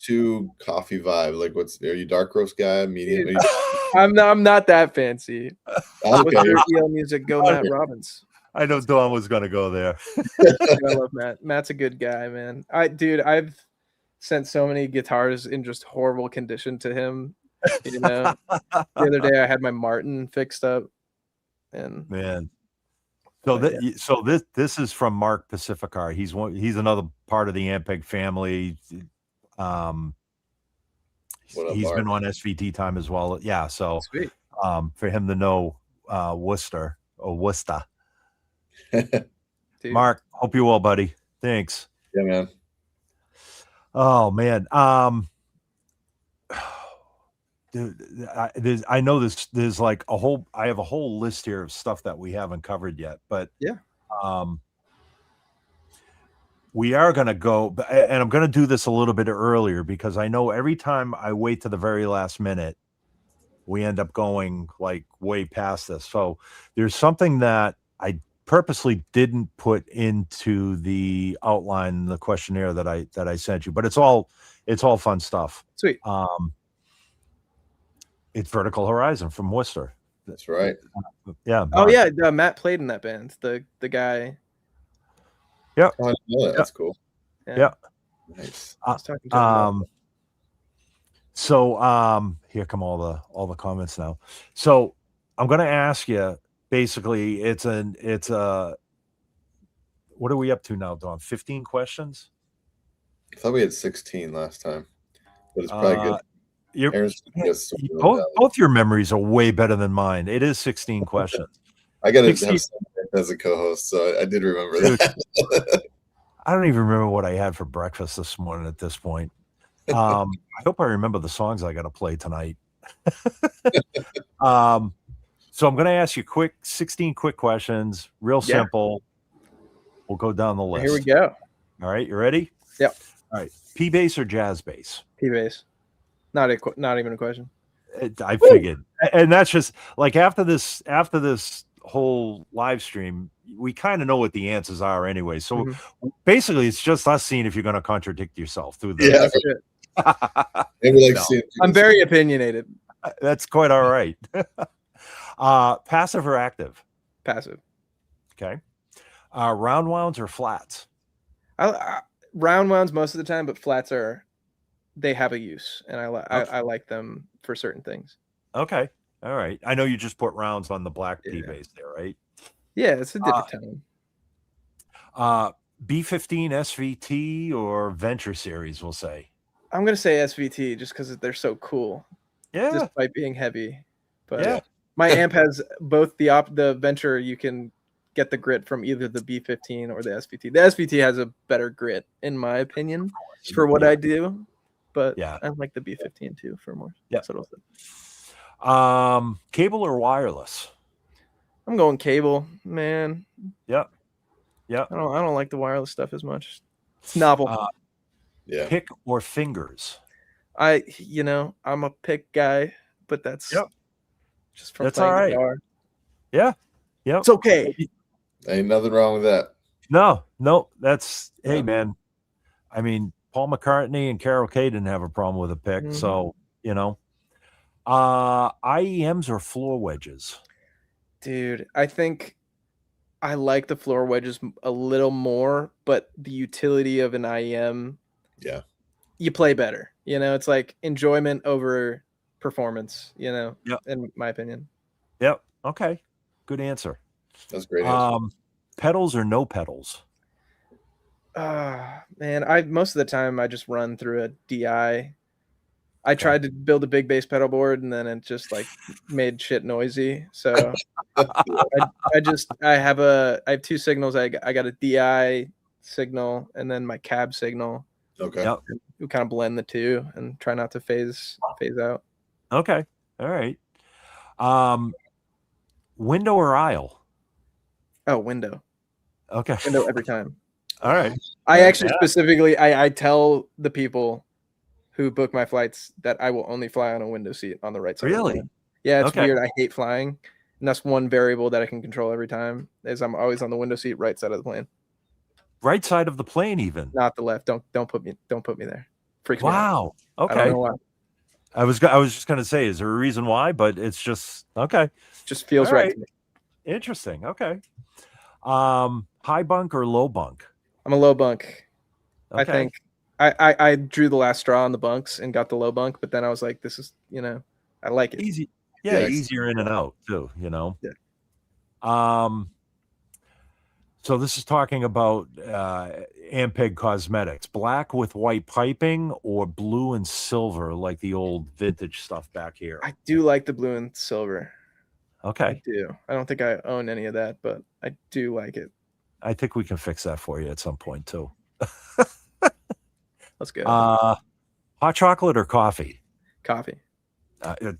to coffee vibe? Like, are you dark roast guy? Medium? I'm not that fancy. Okay. What's your EL music? Go Matt Robbins. I know Dom was gonna go there. I love Matt. Matt's a good guy, man. I've sent so many guitars in just horrible condition to him. You know, the other day I had my Martin fixed up, and man. So this is from Mark Pacificar. He's another part of the Ampeg family. He's been on SVT time as well. Yeah. So sweet. For him to know Worcester. Mark, hope you're well, buddy. Thanks. Yeah, man. Oh man. Dude, I know there's like I have a whole list here of stuff that we haven't covered yet, but we are going to go, and I'm going to do this a little bit earlier because I know every time I wait to the very last minute, we end up going like way past this. So there's something that I purposely didn't put into the outline, the questionnaire that I sent you, but it's all fun stuff. Sweet. It's Vertical Horizon from Worcester. That's right. Yeah. Oh yeah, Matt played in that band. The guy. Yeah. Oh, that's cool. Yeah. Nice. So here come all the comments now. So I'm gonna ask you basically it's a what are we up to now, Dom? 15 questions? I thought we had 16 last time, but it's probably good. You're, Aaron's yes, both your memories are way better than mine. It is 16 questions. I got to 16 have someone as a co-host, so I did remember Dude, that. I don't even remember what I had for breakfast this morning at this point. I hope I remember the songs I got to play tonight. So I'm going to ask you 16 quick questions, real simple. We'll go down the list. Here we go. All right, you ready? Yep. All right, P bass or jazz bass? P bass. Not even a question. I figured, and that's just like after this whole live stream, we kind of know what the answers are anyway. So basically, it's just us seeing if you're going to contradict yourself through the. I'm very opinionated. That's quite all right. Passive or active? Passive. Okay. Round wounds or flats? Round wounds most of the time, but flats they have a use, and I like them for certain things. Okay. All right. I know you just put rounds on the black P bass there, right? Yeah, it's a different tone. B15 SVT or Venture Series, we'll say. I'm gonna say SVT just because they're so cool. Yeah. Despite being heavy, but my amp has both the Venture. You can get the grit from either the B15 or the SVT. The SVT has a better grit, in my opinion, for what I do. But I like the B15 too for more. Yeah. Subtle stuff. Cable or wireless? I'm going cable, man. Yep. Yeah. I don't like the wireless stuff as much. It's novel. Pick or fingers? I'm a pick guy, but that's just from playing guitar. Yeah. Yeah. It's okay. Ain't nothing wrong with that. No, that's hey man. I mean, Paul McCartney and Carol Kay didn't have a problem with a pick, so IEMs or floor wedges? Dude, I think I like the floor wedges a little more, but the utility of an IEM, you play better. It's like enjoyment over performance, in my opinion. Yep. Okay. Good answer. That's great answer. Pedals or no pedals? Man, most of the time I just run through a DI. I tried to build a big bass pedal board and then it just like made shit noisy. So I have two signals. I got a DI signal and then my cab signal. Okay. Yep. We kind of blend the two and try not to phase out. Okay. All right. Window or aisle? Oh, window. Okay. Window every time. All right. I actually specifically I tell the people who book my flights that I will only fly on a window seat on the right side. Really? Yeah, it's weird. I hate flying. And that's one variable that I can control every time is I'm always on the window seat, right side of the plane. Right side of the plane, even. Not the left. Don't put me there. Freaks me out. Wow. Okay. I don't know why. I was just gonna say, is there a reason why? But it's just okay. Just feels right to me. Interesting. Okay. High bunk or low bunk? I'm a low bunk. Okay. I think I drew the last straw on the bunks and got the low bunk, but then I was like, this is I like it. Easy. Yeah, easier in and out too, Yeah. So this is talking about Ampeg Cosmetics. Black with white piping or blue and silver like the old vintage stuff back here? I do like the blue and silver. Okay. I do. I don't think I own any of that, but I do like it. I think we can fix that for you at some point too. Let's go. Hot chocolate or coffee? Coffee.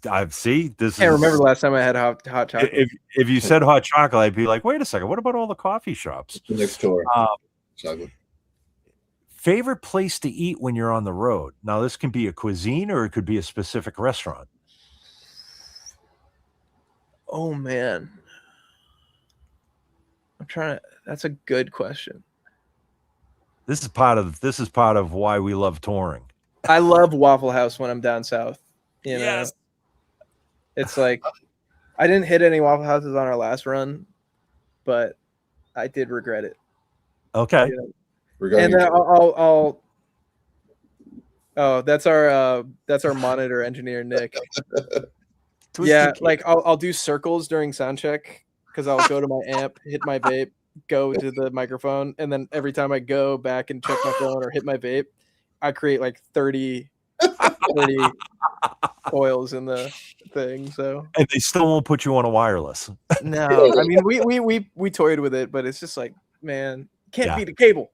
I see. This. I can't remember the last time I had hot chocolate. If you said hot chocolate, I'd be like, wait a second. What about all the coffee shops? Next door. Chocolate. Favorite place to eat when you're on the road? Now, this can be a cuisine or it could be a specific restaurant. Oh man, that's a good question. This is part of why we love touring. I love Waffle House when I'm down south. Yes. It's like I didn't hit any Waffle Houses on our last run, but I did regret it. Okay. And I'll Oh, that's our monitor engineer, Nick. Twisted Yeah, Key. like I'll do circles during sound check because I'll go to my amp, hit my vape, go to the microphone, and then every time I go back and check my phone or hit my vape, I create like 30 coils in the thing. So And they still won't put you on a wireless. no, I mean we toyed with it, but it's just like, man, can't Yeah. beat a cable.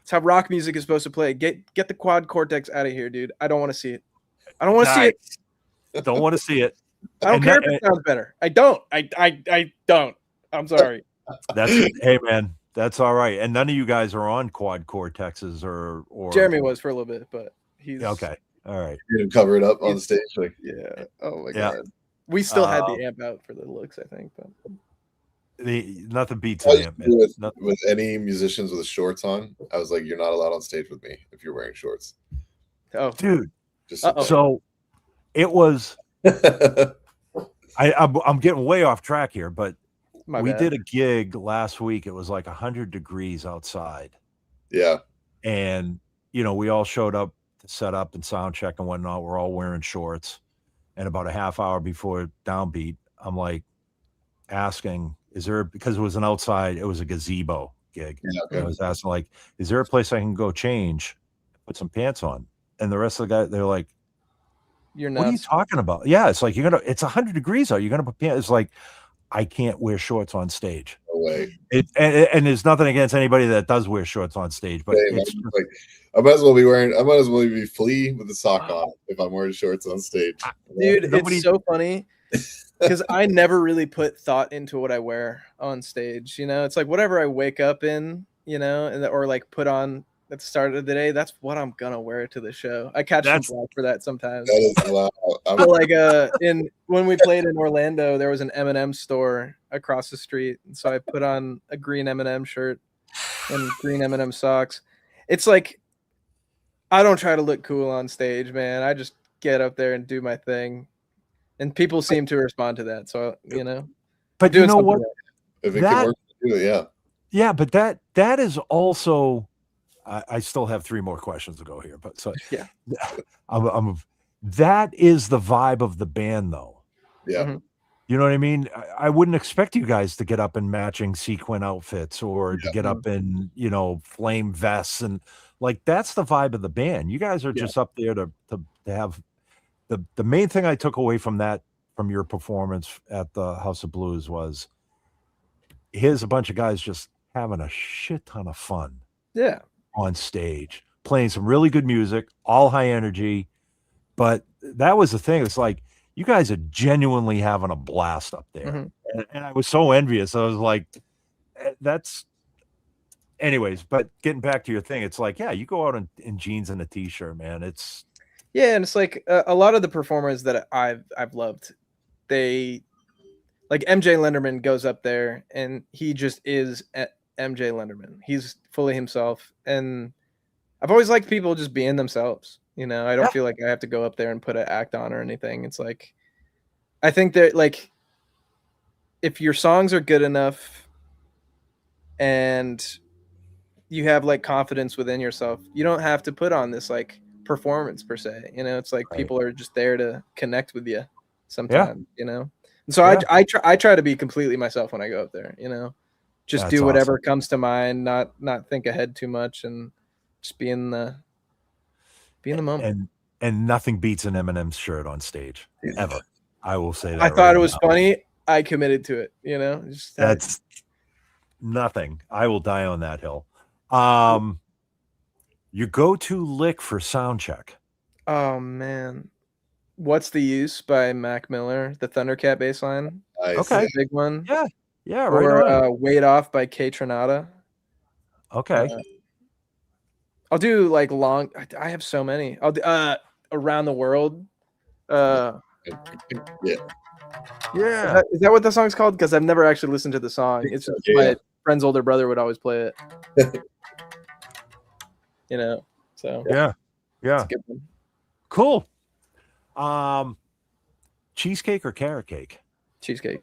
It's how rock music is supposed to play. Get the quad cortex out of here, dude. I don't want to see it. I don't want to see it. Don't want to see it. I don't And care that- if it sounds better. I don't. I don't. I'm sorry. That's hey man, that's all right. And none of you guys are on quad cortexes or Jeremy was for a little bit, but he's okay. All right. You didn't cover it up on stage. Like, yeah. Oh my Yeah. god. We still had the amp out for the looks, I think. But Nothing beats I an used amp. to do Man. Nothing. with any musicians with shorts on, I was like, you're not allowed on stage with me if you're wearing shorts. oh, Dude, Just Uh-oh. so it was I'm getting way off track here, but my we bad. did a gig last week. It was like 100 degrees outside. yeah. And, you know, we all showed up to set up and sound check and whatnot. We're all wearing shorts. And about a half hour before downbeat, I'm like asking, is there, because it was an outside, it was a gazebo gig. Yeah, And I okay. was asking, like, is there a place I can go change, put some pants on? And the rest of the guys, they're like, You're what are you nuts. talking about? Yeah, it's like, it's 100 degrees out. You're going to put pants. It's like, I can't wear shorts on stage. No way. And there's nothing against anybody that does wear shorts on stage, but Same. it's I'm just like, I might as well be flea with the sock on if I'm wearing shorts on stage. Dude, Nobody- it's so funny because I never really put thought into what I wear on stage. You know, it's like whatever I wake up in, you know, or like put on at the start of the day, that's what I'm gonna wear to the show. I catch some That's- flack for that sometimes. That is wow. So like when we played in Orlando, there was an M&M store across the street, and so I put on a green M&M shirt and green M&M socks. It's like I don't try to look cool on stage, man. I just get up there and do my thing, and people seem to respond to that. So you know, but you doing know something what? right. If it that- can work, do it, yeah. Yeah, but that is also. I still have 3 more questions to go here, but so Yeah. that is the vibe of the band, though. Yeah. Mhm. You know what I mean? I wouldn't expect you guys to get up in matching sequin outfits or to get up in, you know, flame vests and like that's the vibe of the band. You guys are just up there to have the main thing I took away from your performance at the House of Blues was here's a bunch of guys just having a shit ton of fun Yeah. on stage, playing some really good music, all high energy. But that was the thing. It's like you guys are genuinely having a blast up there. Mhm. And I was so envious. I was like, that's anyways, but getting back to your thing, it's like, yeah, you go out in jeans and a t-shirt, man. It's Yeah, and it's like a lot of the performers that I've loved, they like MJ Lenderman goes up there and he just is MJ Lenderman. He's fully himself, and I've always liked people just being themselves. You know, I don't feel like I have to go up there and put an act on or anything. It's like I think that like if your songs are good enough and you have like confidence within yourself, you don't have to put on this like performance per se. You know, it's like people are just there to connect with you sometimes, you know. And so I try to be completely myself when I go up there, you know. Just That's do whatever awesome. comes to mind, not think ahead too much, and just be in the moment. and nothing beats an Eminem shirt on stage ever. I will say that. I thought it was funny. I committed to it, you know. Just that's nothing. I will die on that hill. Your go-to lick for sound check. Oh man. What's the Use by Mac Miller, the Thundercat bass line. Nice. Okay. Big one. Yeah, right Or on. Weight Off by K Tronada. Okay. I'll do like long. I have so many. I'll do Around the World. Yeah. Yeah. Is that what the song's called? Because I've never actually listened to the song. It's just my friend's older brother would always play it. You know. So Yeah. it's a good one. Cool. Cheesecake or carrot cake? Cheesecake.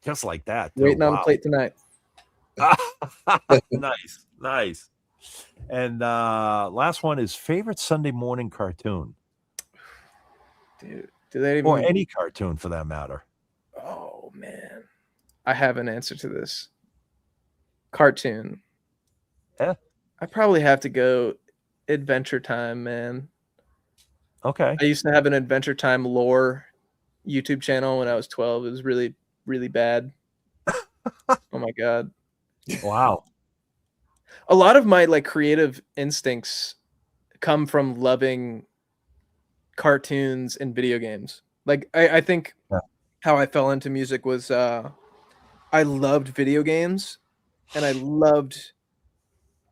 Just like that. Waiting on the plate tonight. Nice. And last one is favorite Sunday morning cartoon, Dude, do they or even? any cartoon for that matter. Oh man, I have an answer to this. Cartoon. Yeah. I probably have to go Adventure Time, man. Okay. I used to have an Adventure Time lore YouTube channel when I was 12. It was really, really bad. Oh my god. Wow. A lot of my like creative instincts come from loving cartoons and video games. Like I think Yeah. how I fell into music was I loved video games and I loved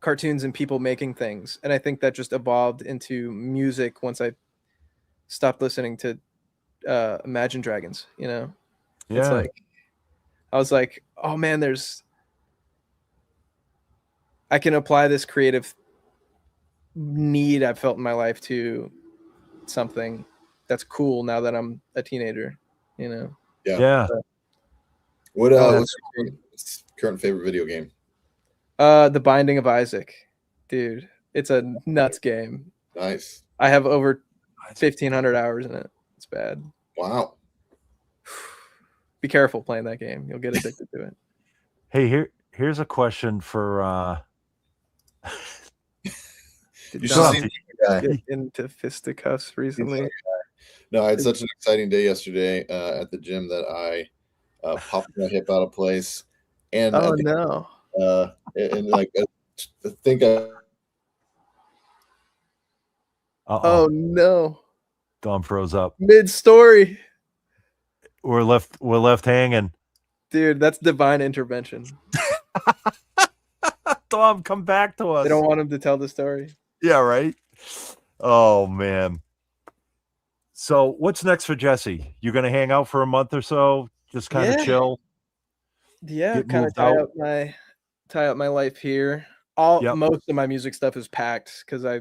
cartoons and people making things. And I think that just evolved into music once I stopped listening to Imagine Dragons, you know? It's Yeah. like I was like, oh man, I can apply this creative need I've felt in my life to something that's cool now that I'm a teenager, you know? Yeah. What Oh, what's your current favorite video game? The Binding of Isaac, dude. It's a nuts game. Nice. I have over 1,500 hours in it. It's bad. Wow. Be careful playing that game. You'll get addicted to it. Hey, here's a question for Did You Dom should see the guy. get into fisticuffs recently? No, I had such an exciting day yesterday at the gym that I popped my hip out of place, and Oh at the, no. and like I think I Oh no. Dom froze up. Mid-story. We're left hanging. Dude, that's divine intervention. Dom, come back to us. They don't want him to tell the story. Yeah, right. Oh man. So what's next for Jesse? You gonna hang out for a month or so? Just kind of Yeah. chill. Yeah, Get kind of moved out. tie up my life here. Yep. Most of my music stuff is packed because I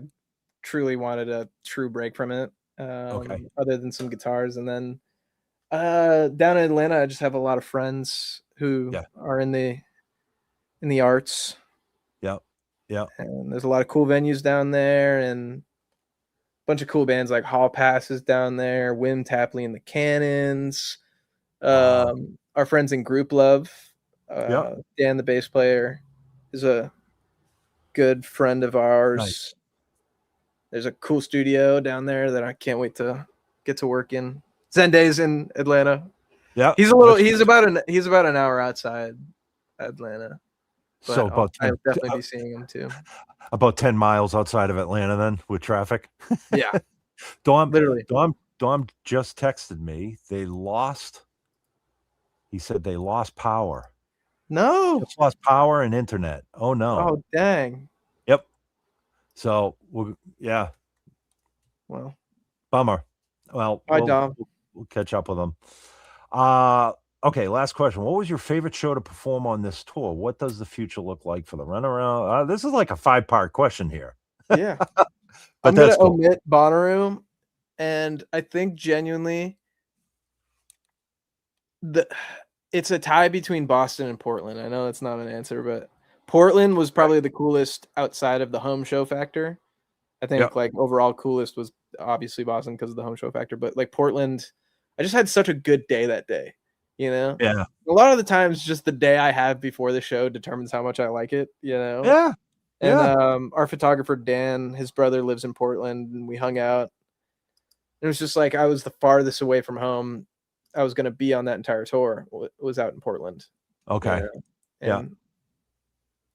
truly wanted a true break from it. Okay. Other than some guitars, and then down in Atlanta, I just have a lot of friends who Yeah. are in the arts, Yep. Yep. and there's a lot of cool venues down there, and a bunch of cool bands like Hall Pass is down there, Wim Tapley and the Cannons. Wow. Our friends in Group Love, Yep. Dan, the bass player, is a good friend of ours. Nice. There's a cool studio down there that I can't wait to get to work in. Zenday's in Atlanta. Yeah. He's about an hour outside Atlanta. But So about I'll definitely be seeing him too. about 10 miles outside of Atlanta then with traffic. Yeah. Dom Literally. Dom just texted me. He said they lost power. No. Just lost power and internet. Oh no. Oh dang. Yep. So yeah. Well. Bummer. Well, Bye, Dom. We'll catch up with them. Okay, last question. What was your favorite show to perform on this tour? What does the future look like for the Runaround? This is like a 5-part question here. Yeah. But I'm that's gonna cool. omit Bonnaroo, and I think genuinely it's a tie between Boston and Portland. I know that's not an answer, but Portland was probably the coolest outside of the home show factor. I think Yep. like overall coolest was obviously Boston because of the home show factor, but like Portland, I just had such a good day that day, you know? Yeah. A lot of the times just the day I have before the show determines how much I like it, you know? Yeah. And our photographer Dan, his brother lives in Portland, and we hung out. It was just like I was the farthest away from home I was going to be on that entire tour was out in Portland. Okay. You know? Yeah. And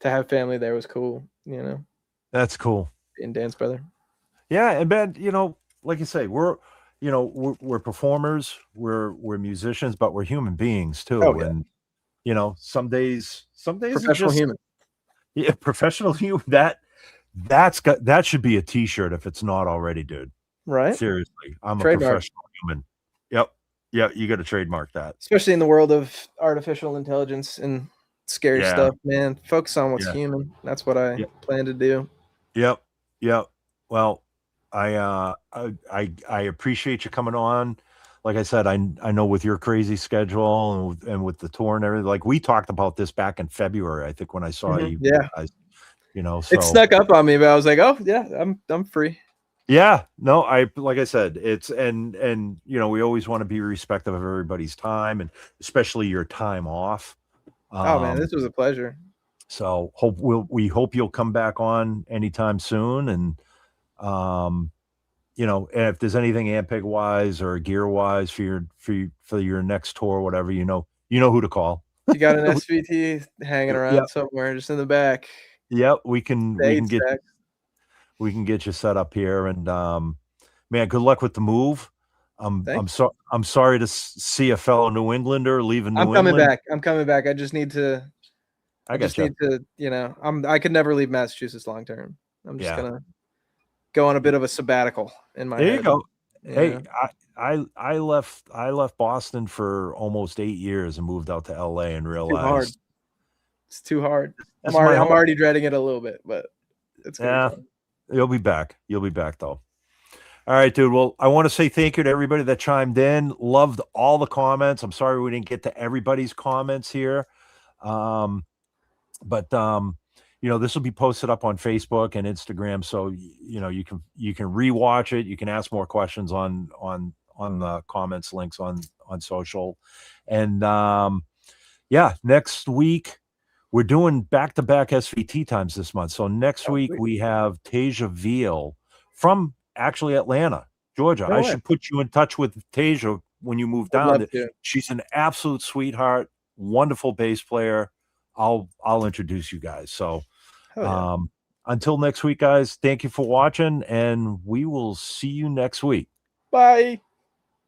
to have family there was cool, you know. That's cool. And Dan's brother. Yeah, and Ben, like you say, we're performers, we're musicians, but we're human beings too. Oh, yeah. And some days Professional human. Yeah, professional human. That should be a t-shirt if it's not already, dude. Right? Seriously. I'm Trademark. a professional human. Yep. Yeah, you got to trademark that. Especially in the world of artificial intelligence and scary Yeah. stuff, man. Focus on what's Yeah. human. That's what I plan to do. Yep. Well, I appreciate you coming on. Like I said, I know with your crazy schedule and with the tour and everything, like we talked about this back in February, I think, when I saw you Yeah. guys. you know, so It snuck up on me, but I was like, oh yeah, I'm free. yeah, no, like I said, it's and you know, we always want to be respectful of everybody's time and especially your time off. Oh man, this was a pleasure. So we hope you'll come back on anytime soon. And you know, if there's anything Ampeg wise or gear wise for your next tour, whatever, you know who to call. You got an SVT hanging around somewhere, just in the back. Yep, we can get Stacked. we can get you set up here. And man, good luck with the move. I'm sorry to see a fellow New Englander leaving New England. I'm coming back. I just need to. I just need to. You know, I could never leave Massachusetts long term. I'm just gonna go on a bit of a sabbatical in my. There you go. Hey, I left Boston for almost 8 years and moved out to LA and realized it's too hard. I'm already dreading it a little bit, but it's gonna be fun. You'll be back. You'll be back though. All right, dude. Well, I want to say thank you to everybody that chimed in. Loved all the comments. I'm sorry we didn't get to everybody's comments here. But you know, this will be posted up on Facebook and Instagram, so you know you can rewatch it. You can ask more questions on the comments links on social. And yeah, next week we're doing back-to-back SVT times this month. So next week we have Tasia Veal from actually Atlanta, Georgia. I should put you in touch with Tasia when you move down. She's an absolute sweetheart, wonderful bass player. I'll introduce you guys. So until next week, guys, thank you for watching, and we will see you next week. Bye.